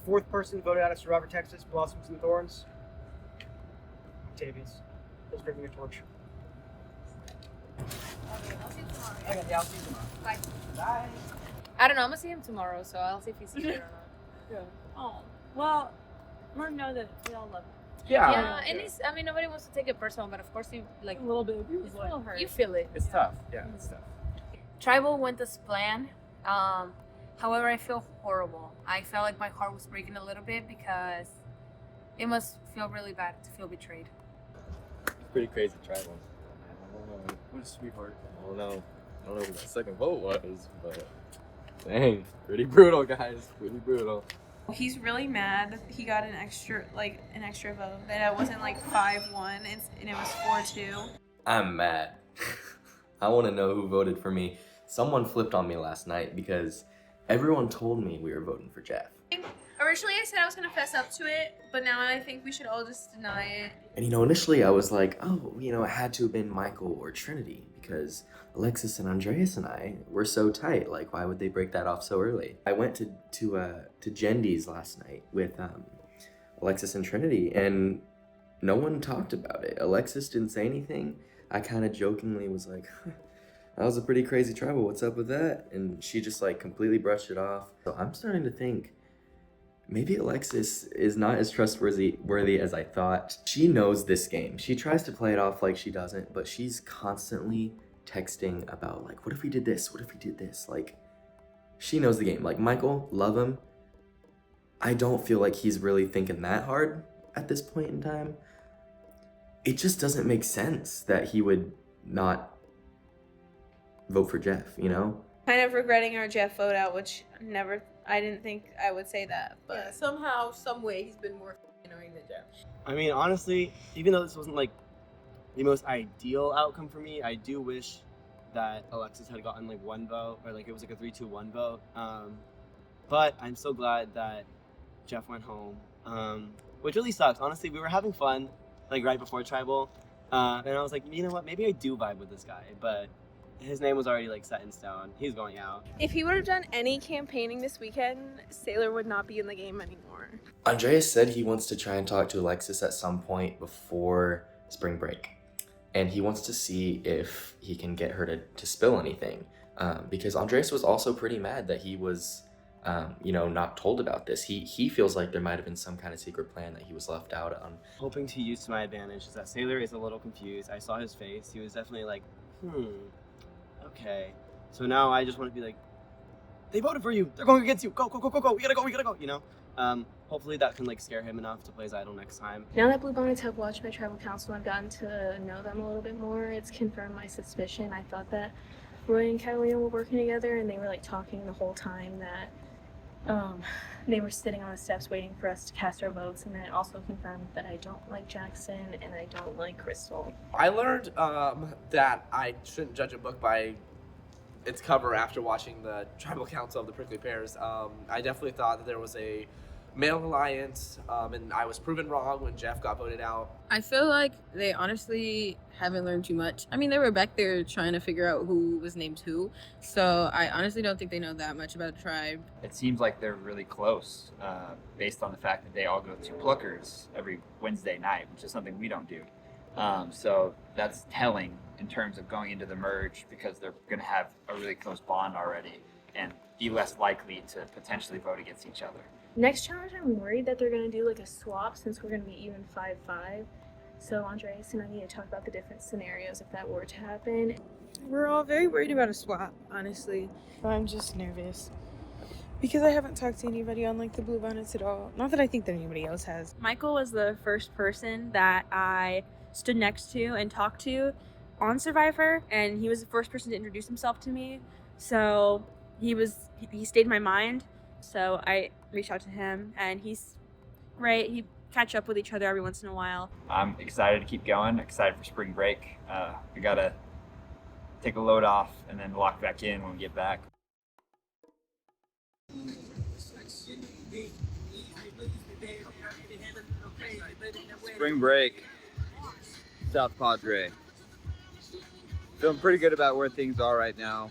fourth person voted out of Survivor Texas, Blossoms and Thorns. Octavius. Let's bring me a torch. Okay, I'll see you tomorrow. Okay, yeah, I'll see you tomorrow. Bye. Bye. I don't know. I'm gonna see him tomorrow, so I'll see if he's here or not. Yeah. Oh, well, let him know that we all love him. Yeah, and it's, I mean, nobody wants to take it personal, but of course, you like A little bit. it's a little hurt. You feel it. It's tough. Yeah, it's tough. Tribal went as planned. However, I feel horrible. I felt like my heart was breaking a little bit because it must feel really bad to feel betrayed. Pretty crazy tribal. What a sweetheart. I don't know who that second vote was, but dang, pretty brutal, guys. Pretty brutal. He's really mad that he got an extra vote. That it wasn't like 5-1 and it was 4-2. I'm mad. I want to know who voted for me. Someone flipped on me last night because everyone told me we were voting for Jeff. Originally I said I was gonna fess up to it, but now I think we should all just deny it. And initially I was like, oh, it had to have been Michael or Trinity because Alexis and Andreas and I were so tight. Like, why would they break that off so early? I went to Gendy's last night with Alexis and Trinity, and no one talked about it. Alexis didn't say anything. I kind of jokingly was like, that was a pretty crazy tribal. What's up with that? And she just like completely brushed it off. So I'm starting to think maybe Alexis is not as trustworthy as I thought. She knows this game. She tries to play it off like she doesn't, but she's constantly texting about like, what if we did this? What if we did this? Like, she knows the game. Like, Michael, love him. I don't feel like he's really thinking that hard at this point in time. It just doesn't make sense that he would not vote for Jeff, Kind of regretting our Jeff vote out, which I didn't think I would say that, but Yeah, somehow, some way, he's been more annoying than Jeff. I mean, honestly, even though this wasn't like the most ideal outcome for me, I do wish that Alexis had gotten like one vote, or like it was like a 3-2-1 vote. But I'm so glad that Jeff went home, which really sucks. Honestly, we were having fun like right before Tribal, and I was like, you know what, maybe I do vibe with this guy, but his name was already like set in stone. He's going out. if he would have done any campaigning this weekend, Sailor would not be in the game anymore. Andreas said he wants to try and talk to Alexis at some point before spring break. And he wants to see if he can get her to spill anything. Because Andreas was also pretty mad that he was, not told about this. He feels like there might have been some kind of secret plan that he was left out on. Hoping to use to my advantage is that Sailor is a little confused. I saw his face. He was definitely like, okay. So now I just want to be like, they voted for you. They're going against you. Go, go, go, go, go. We gotta go. Hopefully that can like scare him enough to play his idol next time. Now that Bluebonnets have watched my tribal council and gotten to know them a little bit more, it's confirmed my suspicion. I thought that Roy and Catalina were working together and they were like talking the whole time that they were sitting on the steps waiting for us to cast our votes, and then it also confirmed that I don't like Jackson and I don't like Crystal. I learned that I shouldn't judge a book by its cover after watching the Tribal Council of the Prickly Pears. I definitely thought that there was a male alliance, and I was proven wrong when Jeff got voted out. I feel like they honestly haven't learned too much. I mean, they were back there trying to figure out who was named who, so I honestly don't think they know that much about the tribe. It seems like they're really close, based on the fact that they all go to Pluckers every Wednesday night, which is something we don't do. So that's telling in terms of going into the merge, because they're going to have a really close bond already and be less likely to potentially vote against each other. Next challenge, I'm worried that they're going to do like a swap since we're going to be even 5-5. So Andreas and I need to talk about the different scenarios if that were to happen. We're all very worried about a swap, honestly. I'm just nervous because I haven't talked to anybody on like the Bluebonnets at all. Not that I think that anybody else has. Michael was the first person that I stood next to and talked to on Survivor, and he was the first person to introduce himself to me. So he stayed in my mind. So I reached out to him, and he's great. He catch up with each other every once in a while. I'm excited to keep going, excited for spring break. We gotta take a load off and then lock back in when we get back. Spring break, South Padre. Feeling pretty good about where things are right now.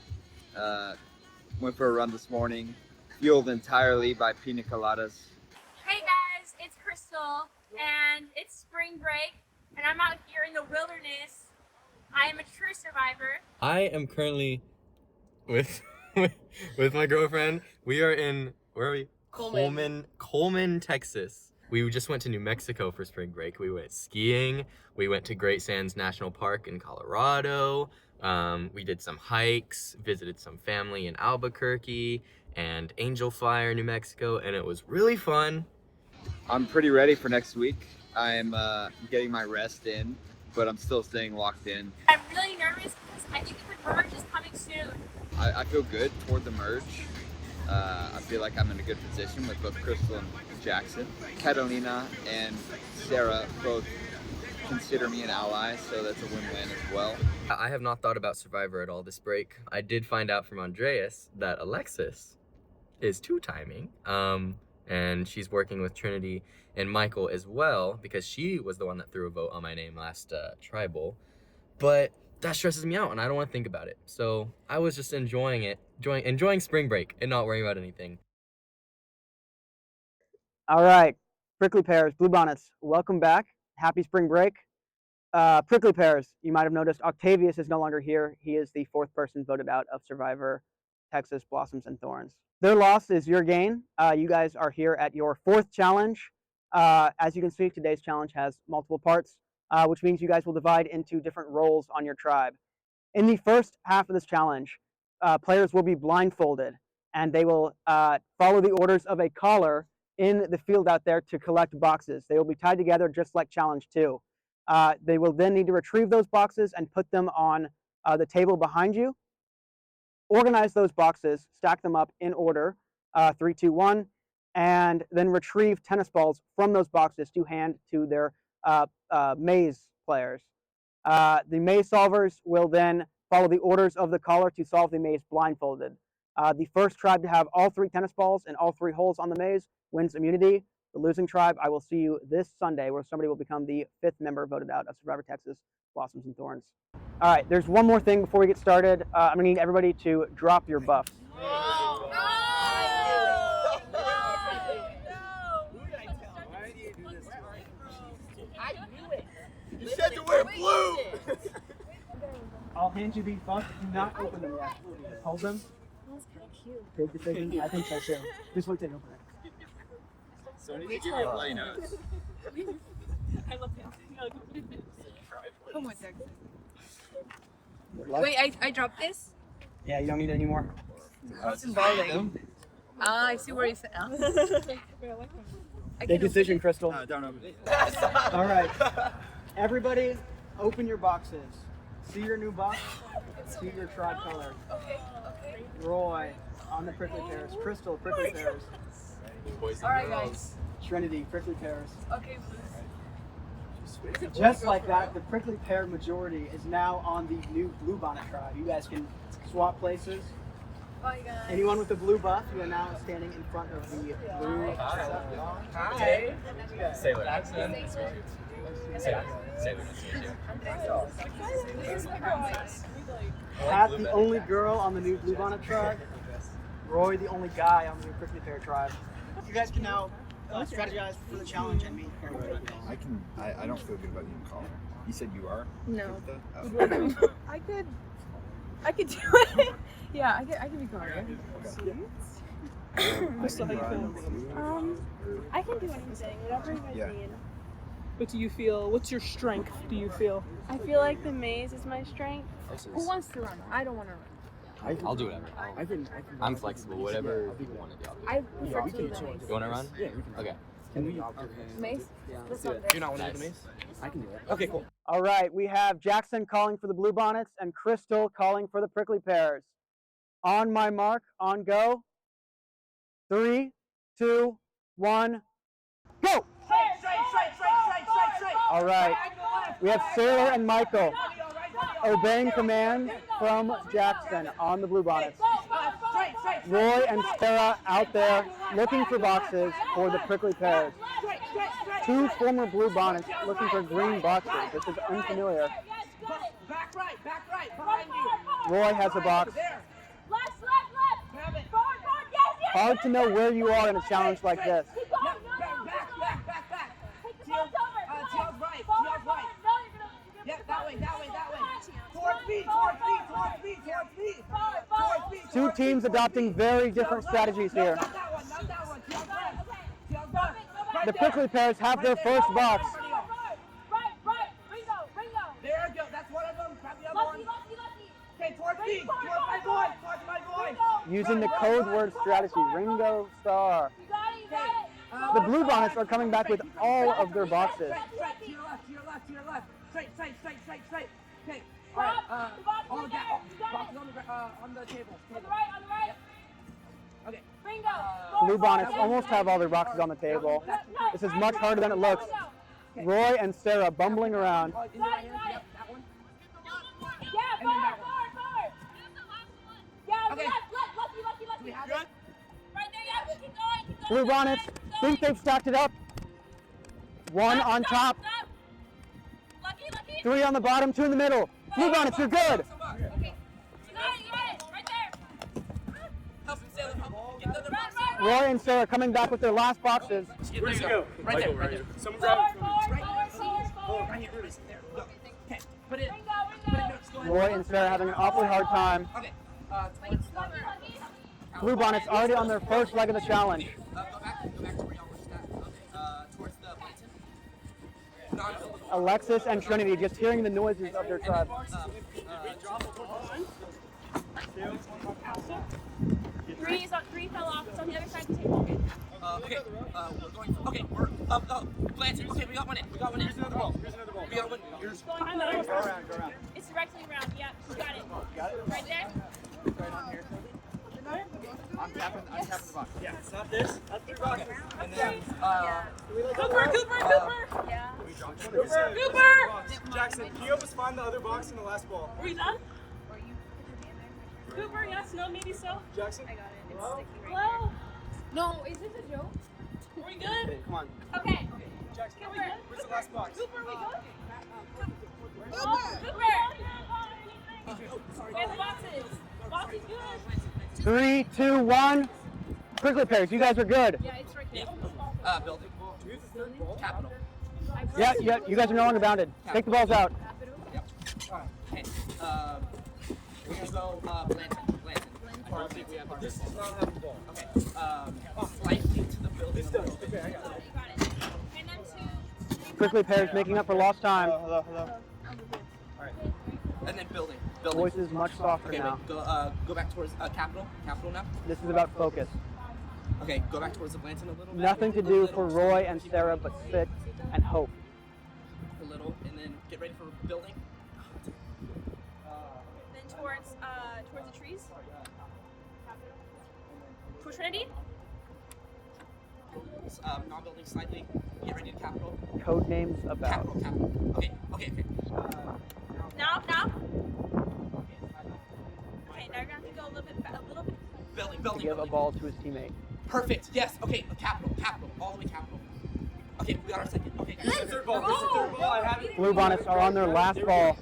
Went for a run this morning, fueled entirely by pina coladas. Crystal, and it's spring break, and I'm out here in the wilderness. I am a true survivor. I am currently with with my girlfriend. We are in, where are we? Coleman, Texas. We just went to New Mexico for spring break. We went skiing. We went to Great Sands National Park in Colorado. We did some hikes, visited some family in Albuquerque and Angel Fire, New Mexico, and it was really fun. I'm pretty ready for next week. I'm getting my rest in, but I'm still staying locked in. I'm really nervous because I think the merge is coming soon. I feel good toward the merge. I feel like I'm in a good position with both Crystal and Jackson. Catalina and Sarah both consider me an ally, so that's a win-win as well. I have not thought about Survivor at all this break. I did find out from Andreas that Alexis is two-timing, and she's working with Trinity and Michael as well, because she was the one that threw a vote on my name last tribal. But that stresses me out, and I don't want to think about it. So I was just enjoying spring break and not worrying about anything. All right, Prickly Pears, Bluebonnets, welcome back. Happy spring break. Prickly Pears, you might have noticed Octavius is no longer here. He is the fourth person voted out of Survivor Texas Blossoms and Thorns. Their loss is your gain. You guys are here at your fourth challenge. As you can see, today's challenge has multiple parts, which means you guys will divide into different roles on your tribe. In the first half of this challenge, players will be blindfolded, and they will follow the orders of a caller in the field out there to collect boxes. They will be tied together just like challenge 2. They will then need to retrieve those boxes and put them on the table behind you. Organize those boxes, stack them up in order, 3, 2, 1, and then retrieve tennis balls from those boxes to hand to their maze players. The maze solvers will then follow the orders of the caller to solve the maze blindfolded. The first tribe to have all 3 tennis balls and all 3 holes on the maze wins immunity. The losing tribe, I will see you this Sunday, where somebody will become the 5th member voted out of Survivor Texas Blossoms and Thorns. All right, there's one more thing before we get started. I'm gonna need everybody to drop your buffs. You said to wear blue! I'll hand you these buffs. Do not open them yet. Just hold them. That's kind of cute. Big decision. I think so too. Just wait till you open it. So I need to give you a bloody nose. I love him. Come on, Jackson. Good luck. Wait, I dropped this? Yeah, you don't need any more. It's involving. Ah, I see where he's at. Big decision, Crystal. Don't open it. All right. Everybody, open your boxes. See your new box. See your tribe color. Okay. Roy, on the prickly pears. Crystal, prickly pears. Alright, guys. Trinity, prickly pears. Okay. Just like that, the prickly pear majority is now on the new Bluebonnet tribe. You guys can swap places. Bye, guys. Anyone with the blue buff, you are now standing in front of the blue. Hi. Sailor. Pat, the only girl on the new Bluebonnet tribe. Roy, the only guy on the new prickly pear tribe. You guys can now strategize for the challenge and meet. I don't feel good about being caller. You said you are? No. I could do it. Yeah, I can be Connor. Crystal, how you feel? I can do anything, whatever you guys need. What do you feel? What's your strength, do you feel? I feel like the maze is my strength. Who wants to run? I don't want to run. I'll do whatever. I'm flexible. Whatever people want to do, I'll do. I prefer to do the maze. You want to run? Yeah. Okay. Maze? Let's do it. You're not one of the maze? I can do it. Okay, cool. All right, we have Jackson calling for the Bluebonnets and Crystal calling for the prickly pears. On my mark, on go. 3, 2, 1, go! All right, we have Sailor and Michael obeying command from Jackson on the Bluebonnets. Roy and Sarah out there looking for boxes for the prickly pears. 2 former Bluebonnets looking for green boxes. This is unfamiliar. Back right, behind you. Roy has a box. Left. Forward, yes. Hard to know where you are in a challenge like this. Back. Two teams adopting very different strategies here. Not that one, not that one. Tail's done. Tail's done. The prickly pears have their first box. Right. Ringo. There you go. That's one of them. Grab the other one. Okay, towards me. Towards my boy. Towards my boy. Using the code word strategy, Ringo Star. The Bluebonnets are coming back with all of their boxes. Straight. To your left. Straight. Okay. All right. All the boxes on the table. On the right. Yep. Okay. Bluebonnets almost have all their boxes on the table. This is much harder than it looks. Roy and Sarah bumbling around. In the right hand. Yep, that one. Yeah, And then that forward. Yeah, Okay. Lucky. Lucky. Do we have Good. it? Right there, yeah, keep going. Bluebonnets think they've stacked it up. One on top, Lucky. 3 on the bottom, 2 in the middle. Bluebonnets, you're good. Okay. You got it. Right there. Help him, Sailor. Get the other box. Roy and Sarah coming back with their last boxes. Where'd you go? Right there. Someone grab it. Forward. Right here. There. Go. Okay. Put it. Roy and Sarah having an awfully hard time. Okay. Towards Bluebonnets already on their first leg of the challenge. Go back to where y'all were stacked. Towards the Blanton. Alexis and Trinity just hearing the noises of their tribe. Three fell off. It's on the other side of the table. Okay. We're going. Okay. We're Blanton. Okay. We got one in. Here's another ball. We got one. Here's. Go around. It's directly around. Yeah, you got it. Right there. Right on here. I'm tapping the box. Yeah, it's not this. That's the box. And then. Cooper. Yeah. Cooper! Jackson, can you help us find the other box in the last ball? Are you done? Cooper, yes, no, maybe so. Jackson? I got it. It's sticking right Hello? No, is this a joke? Are we good? Come on. Okay. Jackson, Cooper. where's the last box? Cooper, we good? Cooper! Where's the boxes? Box is good. 3, 2, 1. Prickly pears, you guys are good. Yeah, it's right there. Building. Capital. Yeah, you guys are no longer bounded. Take the balls out. Yep. Alright. Okay. We're gonna go Blanton. I don't think we have this is not having the ball. Okay. Slightly to the building. Okay, I got it. You got it. And then two. Prickly pears making up for lost time. Hello. Alright. And then building. Voice is much softer Okay, now. wait. Go back towards capital. Capital now. This is about focus. Okay, go back towards the Blanton a little bit. Nothing to do for Roy and Sarah but sit and hope. A little, and then get ready for building. Then towards the trees. Towards Trinity. Non-building slightly. Get ready to capital. Code names about. Capital. Okay. Now. Okay, now you're gonna have to go a little bit. Building. Give a ball to his teammate. Perfect. Yes. Okay. Capital. All the way capital. Okay, we got our second. Okay, guys. This is the third ball. I have it. Bluebonnets are on their last ball.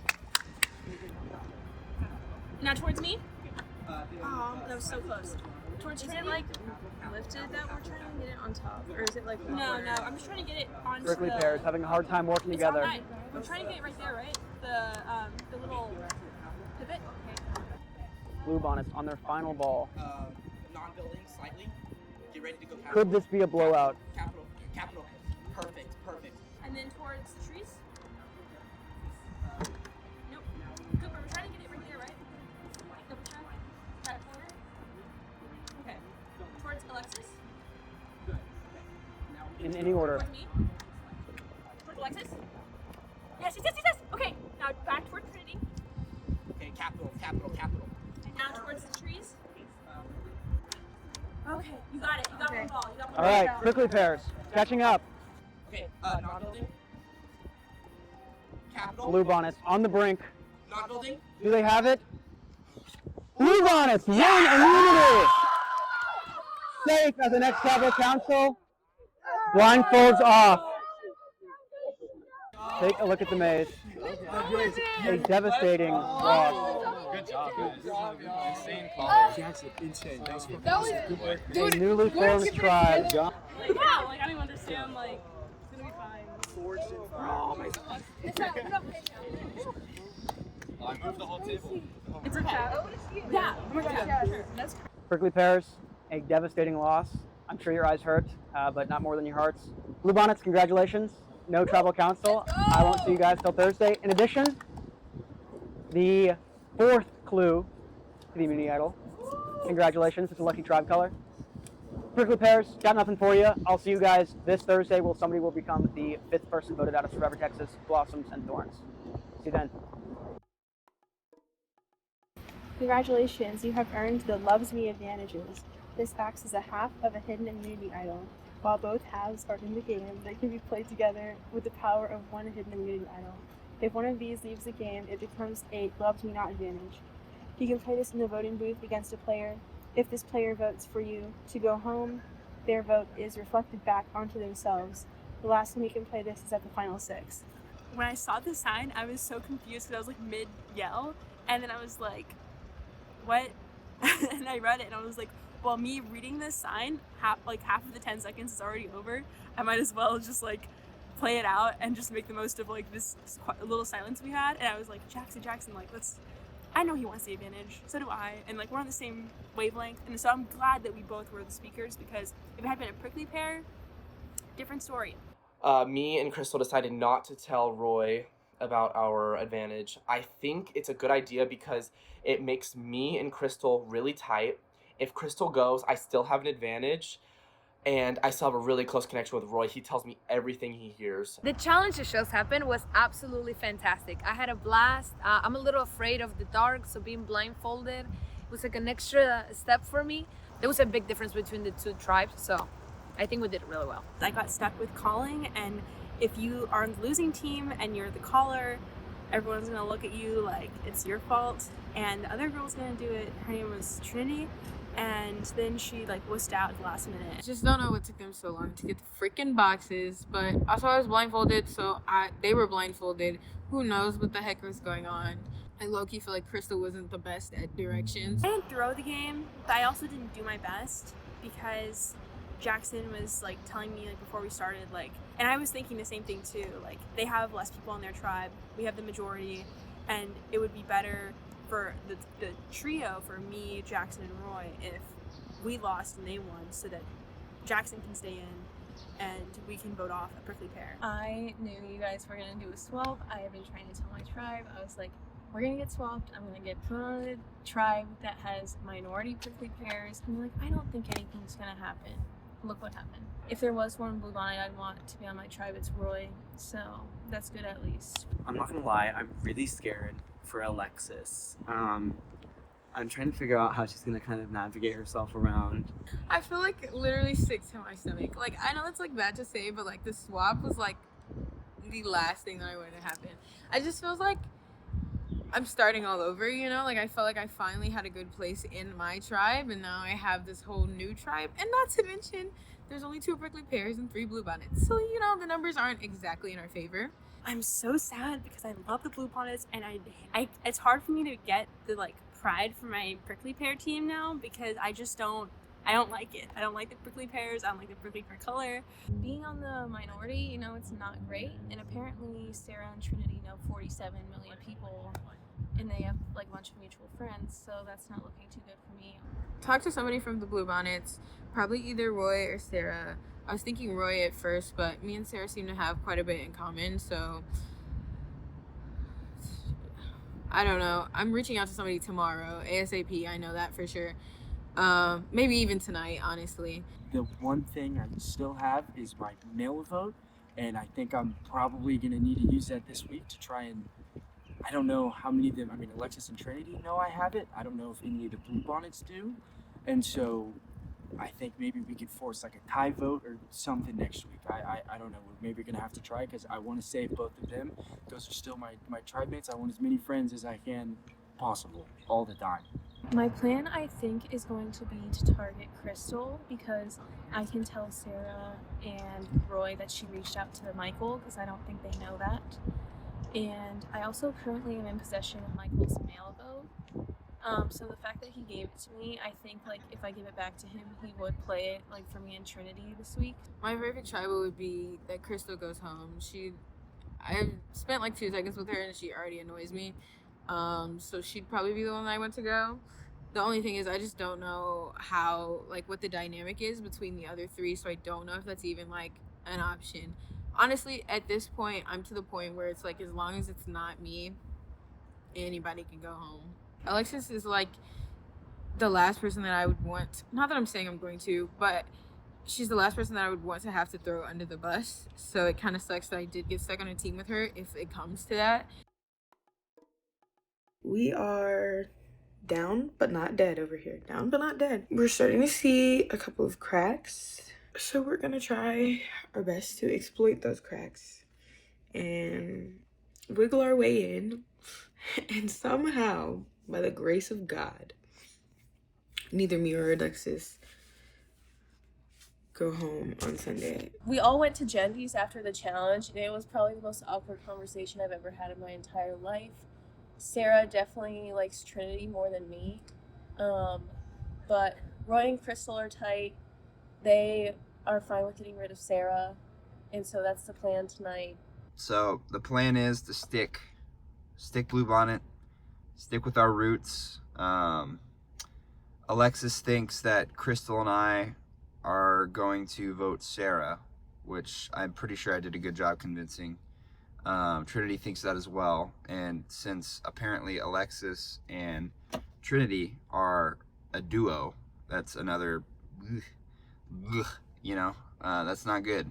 Now towards me. Oh, that was so close. Towards Trinity. Like lifted that we're trying to get it on top, or is it like No, I'm just trying to get it onto Prickly the. pears having a hard time working It's together. alright. I'm trying to get it right there, right? The little pivot. Okay. Bluebonnets on their final ball. Non-building slightly. Get ready to go capital. Could this be a blowout? Capital. Perfect. And then towards the trees. Nope. Cooper, we're trying to get it right there, right? Double check. That corner. Okay. Towards Alexis. In any order. Towards me. Towards Alexis. Yes. Okay. Now back towards Trinity. Okay, capital. And now towards the trees. Okay, you got it. You got one ball. All right, prickly pears catching up. Okay, non-building. Capital. Bluebonnets on the brink. Non-building. Do they have it? Bluebonnets win immunity. Safe as the next tribal council. Blindfolds off. Take a look at the maze. A devastating loss. Good job, guys. Insane call. Jackson, insane. Thanks for A newly formed tribe. Yeah, I don't even understand. It's gonna be fine. Oh my God. I moved the whole table. It's okay. Yeah. Oh my god. Sure. That's Prickly Pears, a devastating loss. I'm sure your eyes hurt, but not more than your hearts. Bluebonnets, congratulations. No tribal council. I won't see you guys till Thursday. In addition, the fourth clue to the immunity idol. Congratulations, it's a lucky tribe color. Prickly Pears, got nothing for you. I'll see you guys this Thursday. Somebody will become the 5th person voted out of Survivor Texas, Blossoms and Thorns. See you then. Congratulations, you have earned the Loves Me advantages. This acts as a half of a hidden immunity idol. While both halves are in the game, they can be played together with the power of one hidden immunity idol. If one of these leaves the game, it becomes a Loves Me Not advantage. You can play this in the voting booth against a player. If this player votes for you to go home, their vote is reflected back onto themselves. The last time you can play this is at the final 6. when I saw the sign, I was so confused because I was like mid yell, and then I was like, what? And I read it and I was like, well, me reading this sign, half of the 10 seconds is already over. I might as well just like play it out and just make the most of like this little silence we had. And I was like, Jackson, like I know he wants the advantage, so do I, and like we're on the same wavelength. And so I'm glad that we both were the speakers, because if it had been a prickly pear, different story. Me and Crystal decided not to tell Roy about our advantage. I think it's a good idea because it makes me and Crystal really tight. If Crystal goes, I still have an advantage, and I still have a really close connection with Roy. He tells me everything he hears. The challenge that just happened was absolutely fantastic. I had a blast. I'm a little afraid of the dark, so being blindfolded was like an extra step for me. There was a big difference between the two tribes, so I think we did it really well. I got stuck with calling, and if you are on the losing team and you're the caller, everyone's gonna look at you like it's your fault, and the other girl's gonna do it. Her name was Trinity, and then she like wussed out at the last minute. I just don't know what took them so long to get the freaking boxes, but also I was blindfolded, so they were blindfolded. Who knows what the heck was going on? I low-key feel like Crystal wasn't the best at directions. I didn't throw the game, but I also didn't do my best because Jackson was like telling me like before we started, like, and I was thinking the same thing too, like they have less people in their tribe, we have the majority, and it would be better for the trio, for me, Jackson, and Roy, if we lost and they won, so that Jackson can stay in and we can vote off a prickly pear. I knew you guys were gonna do a swap. I have been trying to tell my tribe. I was like, we're gonna get swapped. I'm gonna get put on a tribe that has minority prickly pears. I'm like, I don't think anything's gonna happen. Look what happened. If there was one bluebonnet I'd want to be on my tribe, it's Roy. So that's good at least. I'm not gonna lie, I'm really scared for Alexis. I'm trying to figure out how she's gonna kind of navigate herself around. I feel like literally sick to my stomach. Like, I know that's like bad to say, but like the swap was like the last thing that I wanted to happen. I just feels like I'm starting all over, you know? Like, I felt like I finally had a good place in my tribe, and now I have this whole new tribe. And not to mention, there's only 2 prickly pears and 3 bluebonnets. So, you know, the numbers aren't exactly in our favor. I'm so sad because I love the bluebonnets, and I it's hard for me to get the like pride for my prickly pear team now, because I don't like it. I don't like the prickly pears. I don't like the prickly pear color. Being on the minority, you know, it's not great. And apparently Sarah and Trinity know 47 million people, and they have like a bunch of mutual friends, so that's not looking too good for me. Talk to somebody from the bluebonnets, probably either Roy or Sarah. I was thinking Roy at first, but me and Sarah seem to have quite a bit in common, so I don't know. I'm reaching out to somebody tomorrow, ASAP, I know that for sure. Maybe even tonight, honestly. The one thing I still have is my mail vote, and I think I'm probably gonna need to use that this week to try and, I don't know how many of them, I mean, Alexis and Trinity know I have it. I don't know if any of the bluebonnets do. And so I think maybe we could force like a tie vote or something next week. I don't know. We're maybe gonna have to try, because I want to save both of them. Those are still my tribe mates. I want as many friends as I can possible all the time. My plan, I think, is going to be to target Crystal, because I can tell Sarah and Roy that she reached out to Michael, because I don't think they know that. And I also currently am in possession of Michael's mail vote. So the fact that he gave it to me, I think like if I give it back to him, he would play it like for me and Trinity this week. My favorite tribal would be that Crystal goes home. I spent like 2 seconds with her and she already annoys me. So she'd probably be the one that I want to go. The only thing is I just don't know how, like, what the dynamic is between the other three, so I don't know if that's even like an option. Honestly, at this point, I'm to the point where it's like, as long as it's not me, anybody can go home. Alexis is like the last person that I would want, not that I'm saying I'm going to, but she's the last person that I would want to have to throw under the bus. So it kind of sucks that I did get stuck on a team with her if it comes to that. We are down but not dead over here. Down but not dead. We're starting to see a couple of cracks. So we're gonna try our best to exploit those cracks and wiggle our way in. And somehow, by the grace of God, neither me or Alexis go home on Sunday. We all went to Jendy's after the challenge, and it was probably the most awkward conversation I've ever had in my entire life. Sarah definitely likes Trinity more than me, but Roy and Crystal are tight. They are fine with getting rid of Sarah, and so that's the plan tonight. So the plan is to stick Bluebonnet, stick with our roots. Alexis thinks that Crystal and I are going to vote Sarah, which I'm pretty sure I did a good job convincing. Trinity thinks that as well, and since apparently Alexis and Trinity are a duo, that's another, that's not good.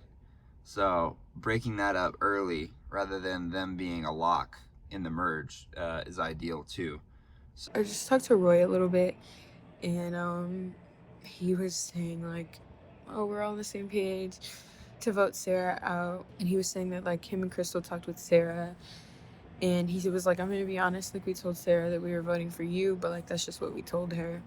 So breaking that up early rather than them being a lock in the merge is ideal too. So I just talked to Roy a little bit, and he was saying like, oh, we're all on the same page to vote Sarah out. And he was saying that like him and Crystal talked with Sarah, and he was like, I'm gonna be honest, like we told Sarah that we were voting for you, but like that's just what we told her.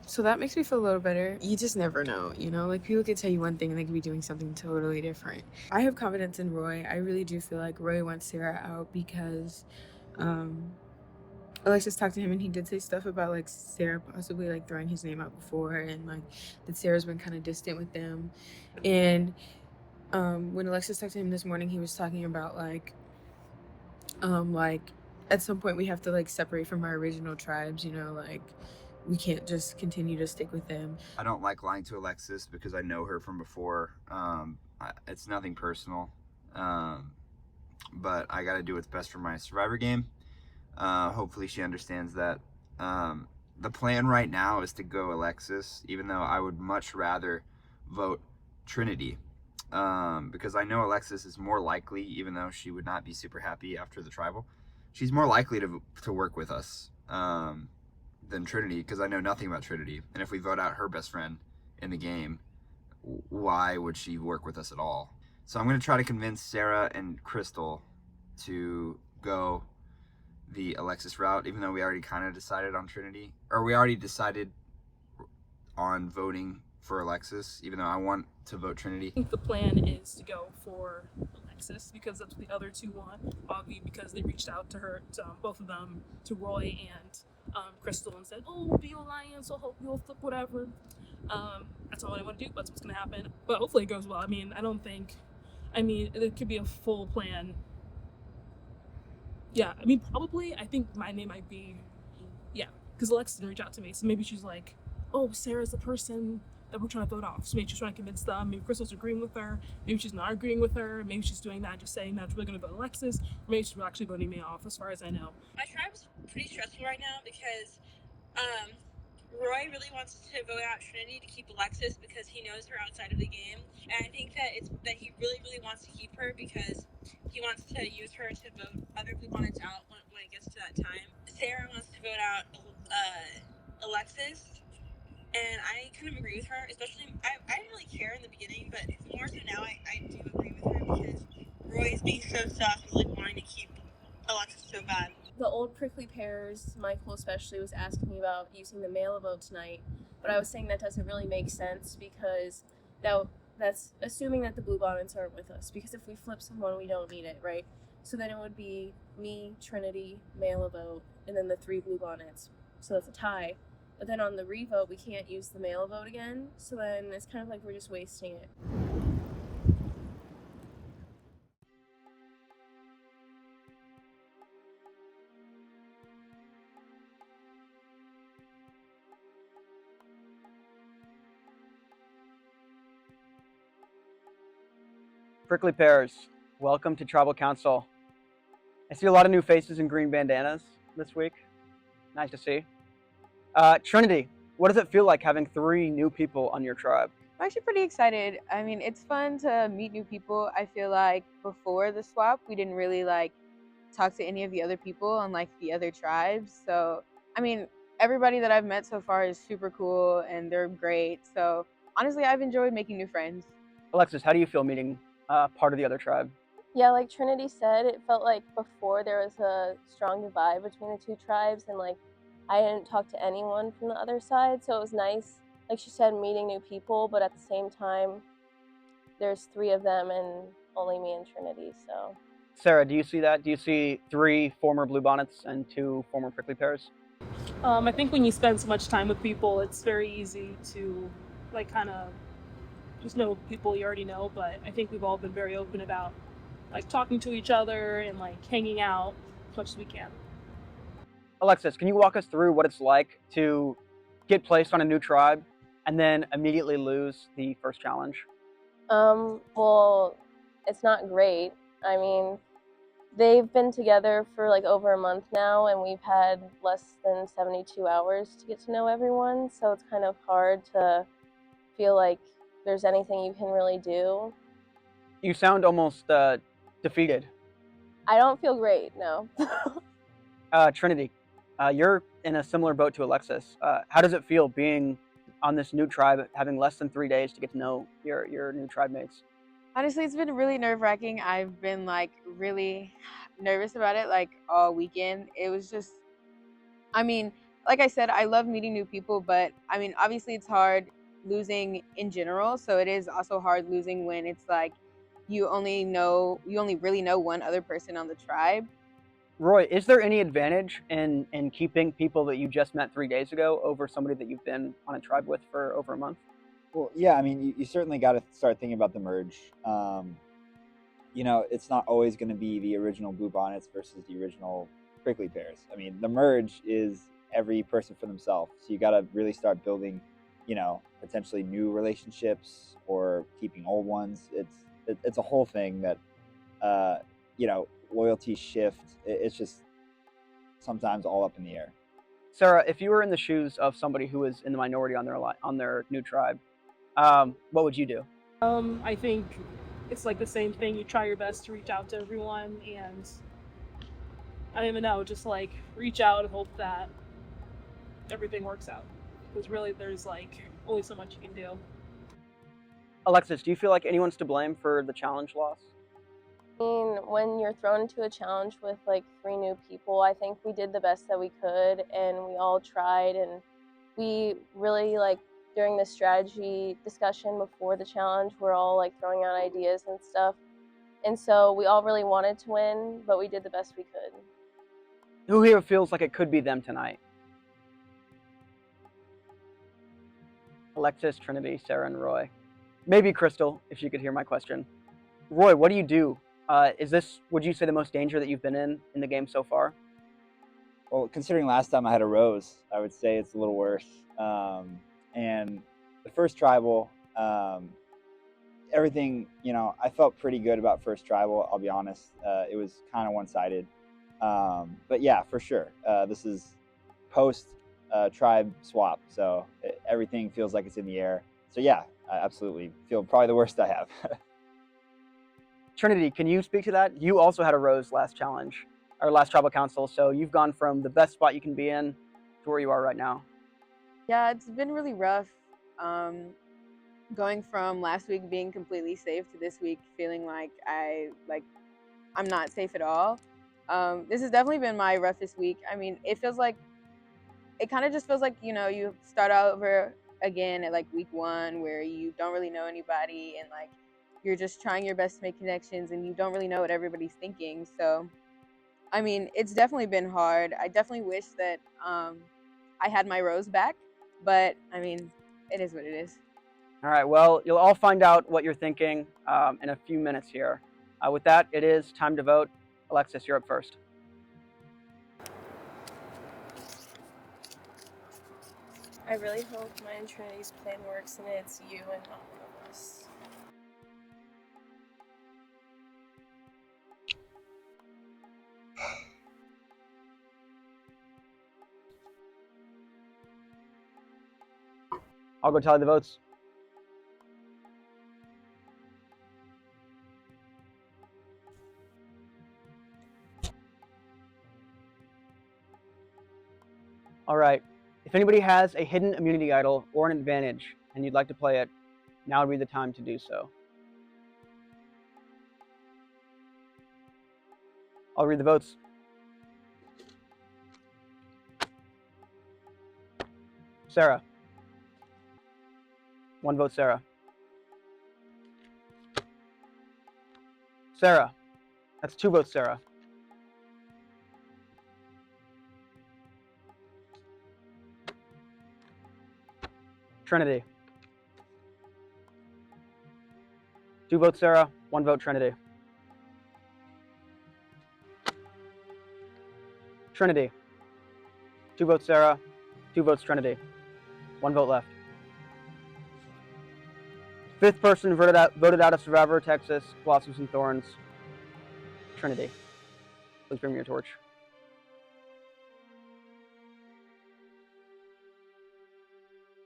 So that makes me feel a little better. You just never know, like people could tell you one thing and they could be doing something totally different. I have confidence in Roy. I really do feel like Roy wants Sarah out because Alexis talked to him and he did say stuff about like Sarah possibly like throwing his name out before, and like that Sarah's been kind of distant with them. And when Alexis talked to him this morning, he was talking about like at some point we have to like separate from our original tribes, like we can't just continue to stick with them. I don't like lying to Alexis because I know her from before. It's nothing personal, but I got to do what's best for my Survivor game. Hopefully she understands that. The plan right now is to go Alexis, even though I would much rather vote Trinity, because I know Alexis is more likely, even though she would not be super happy after the tribal, she's more likely to work with us than Trinity, because I know nothing about Trinity. And if we vote out her best friend in the game, why would she work with us at all? So I'm going to try to convince Sarah and Crystal to go the Alexis route, even though we already kind of decided on Trinity, or we already decided on voting for Alexis, even though I want to vote Trinity. I think the plan is to go for Alexis because that's what the other two want, obviously, because they reached out to her, to both of them, to Roy and Crystal, and said, oh, we'll be alliance, I'll help you, we'll flip whatever. That's all I want to do, that's what's going to happen. But hopefully it goes well. It could be a full plan. Yeah, probably, I think my name might be, because Alexis didn't reach out to me, so maybe she's like, oh, Sarah's the person that we're trying to vote off, so maybe she's trying to convince them, maybe Crystal's agreeing with her, maybe she's not agreeing with her, maybe she's doing that, just saying that she's really going to vote Alexis, or maybe she's actually voting me off, as far as I know. My tribe's pretty stressful right now because Roy really wants to vote out Trinity to keep Alexis because he knows her outside of the game, and I think that he really, really wants to keep her because he wants to use her to vote other Bluebonnets out when it gets to that time. Sarah wants to vote out Alexis, and I kind of agree with her, especially, I didn't really care in the beginning, but more so now I do agree with her because Roy is being so sus and like wanting to keep Alexis so bad. The old prickly pears, Michael especially, was asking me about using the mail vote tonight, but I was saying that doesn't really make sense because that's assuming that the Bluebonnets aren't with us, because if we flip someone, we don't need it, right? So then it would be me, Trinity, mail a vote, and then the 3 Bluebonnets. So that's a tie. But then on the revote, we can't use the mail vote again, so then it's kind of like we're just wasting it. Prickly Pears, welcome to Tribal Council. I see a lot of new faces in green bandanas this week. Nice to see. Trinity, what does it feel like having 3 new people on your tribe? I'm actually pretty excited. I mean, it's fun to meet new people. I feel like before the swap, we didn't really like talk to any of the other people on like the other tribes. So, I mean, everybody that I've met so far is super cool and they're great. So, honestly, I've enjoyed making new friends. Alexis, how do you feel meeting part of the other tribe? Yeah, like Trinity said, it felt like before there was a strong divide between the 2 tribes, and like I didn't talk to anyone from the other side, so it was nice, like she said, meeting new people, but at the same time, there's 3 of them and only me and Trinity, so. Sarah, do you see that? Do you see 3 former Bluebonnets and 2 former Prickly Pears? I think when you spend so much time with people, it's very easy to like kind of just know people you already know, but I think we've all been very open about like talking to each other and like hanging out as much as we can. Alexis, can you walk us through what it's like to get placed on a new tribe and then immediately lose the first challenge? Well, it's not great. I mean, they've been together for like over a month now, and we've had less than 72 hours to get to know everyone, so it's kind of hard to feel like there's anything you can really do. You sound almost defeated. I don't feel great, no. Trinity, you're in a similar boat to Alexis. How does it feel being on this new tribe, having less than 3 days to get to know your new tribe mates? Honestly, it's been really nerve-wracking. I've been like really nervous about it like all weekend. It was just, I mean, like I said, I love meeting new people, but I mean, obviously it's hard losing in general. So it is also hard losing when it's like you only really know one other person on the tribe. Roy, is there any advantage in keeping people that you just met 3 days ago over somebody that you've been on a tribe with for over a month? Well, yeah, I mean, you certainly got to start thinking about the merge. You know, it's not always going to be the original Bluebonnets versus the original Prickly Pears. I mean, the merge is every person for themselves. So you got to really start building, you know, potentially new relationships or keeping old ones. It's a whole thing that, you know, loyalties shift. It's just sometimes all up in the air. Sarah, if you were in the shoes of somebody who was in the minority on their new tribe, what would you do? I think it's like the same thing. You try your best to reach out to everyone, and I don't even know, just like reach out and hope that everything works out. Because really, there's like only so much you can do. Alexis, do you feel like anyone's to blame for the challenge loss? I mean, when you're thrown into a challenge with like 3 new people, I think we did the best that we could, and we all tried, and we really like during the strategy discussion before the challenge, we're all like throwing out ideas and stuff, and so we all really wanted to win, but we did the best we could. Who here feels like it could be them tonight? Alexis, Trinity, Sarah, and Roy. Maybe Crystal, if you could hear my question. Roy, what do you do? Is this, would you say, the most danger that you've been in the game so far? Well, considering last time I had a rose, I would say it's a little worse. And the first tribal, everything, you know, I felt pretty good about first tribal, I'll be honest. It was kind of one-sided. But yeah, for sure. This is post tribe swap, so everything feels like it's in the air. So yeah, I absolutely feel probably the worst I have. Trinity, can you speak to that? You also had a rose last challenge, or last tribal council, so you've gone from the best spot you can be in to where you are right now. Yeah, it's been really rough. Going from last week being completely safe to this week feeling like I'm not safe at all. This has definitely been my roughest week. I mean, it kind of just feels like, you know, you start over again at like week 1 where you don't really know anybody and like you're just trying your best to make connections and you don't really know what everybody's thinking. So, I mean, it's definitely been hard. I definitely wish that I had my rose back, but I mean, it is what it is. All right, well, you'll all find out what you're thinking in a few minutes here. With that, it is time to vote. Alexis, you're up first. I really hope mine and Trinity's plan works and it's you and not one of us. I'll go tally the votes. All right. If anybody has a hidden immunity idol or an advantage and you'd like to play it, now would be the time to do so. I'll read the votes. Sarah. 1 vote, Sarah. Sarah. That's 2 votes, Sarah. Trinity. 2 votes, Sarah. 1 vote, Trinity. Trinity. 2 votes, Sarah. 2 votes, Trinity. 1 vote left. 5th person voted out of Survivor, Texas, Blossoms and Thorns. Trinity. Please bring me your torch.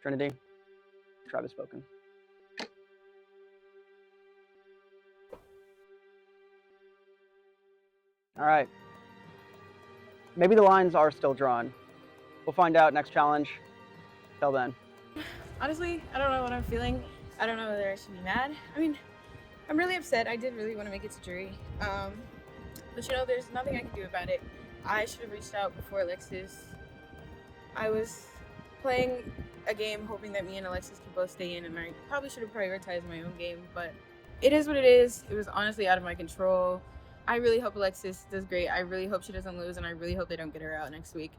Trinity. Tribe has spoken. All right. Maybe the lines are still drawn. We'll find out next challenge. Till then. Honestly, I don't know what I'm feeling. I don't know whether I should be mad. I mean, I'm really upset. I did really want to make it to jury. But you know, there's nothing I can do about it. I should have reached out before Alexis. I was playing a game hoping that me and Alexis could both stay in, and I probably should have prioritized my own game, but it is what it is. It was honestly out of my control. I really hope Alexis does great. I really hope she doesn't lose, and I really hope they don't get her out next week.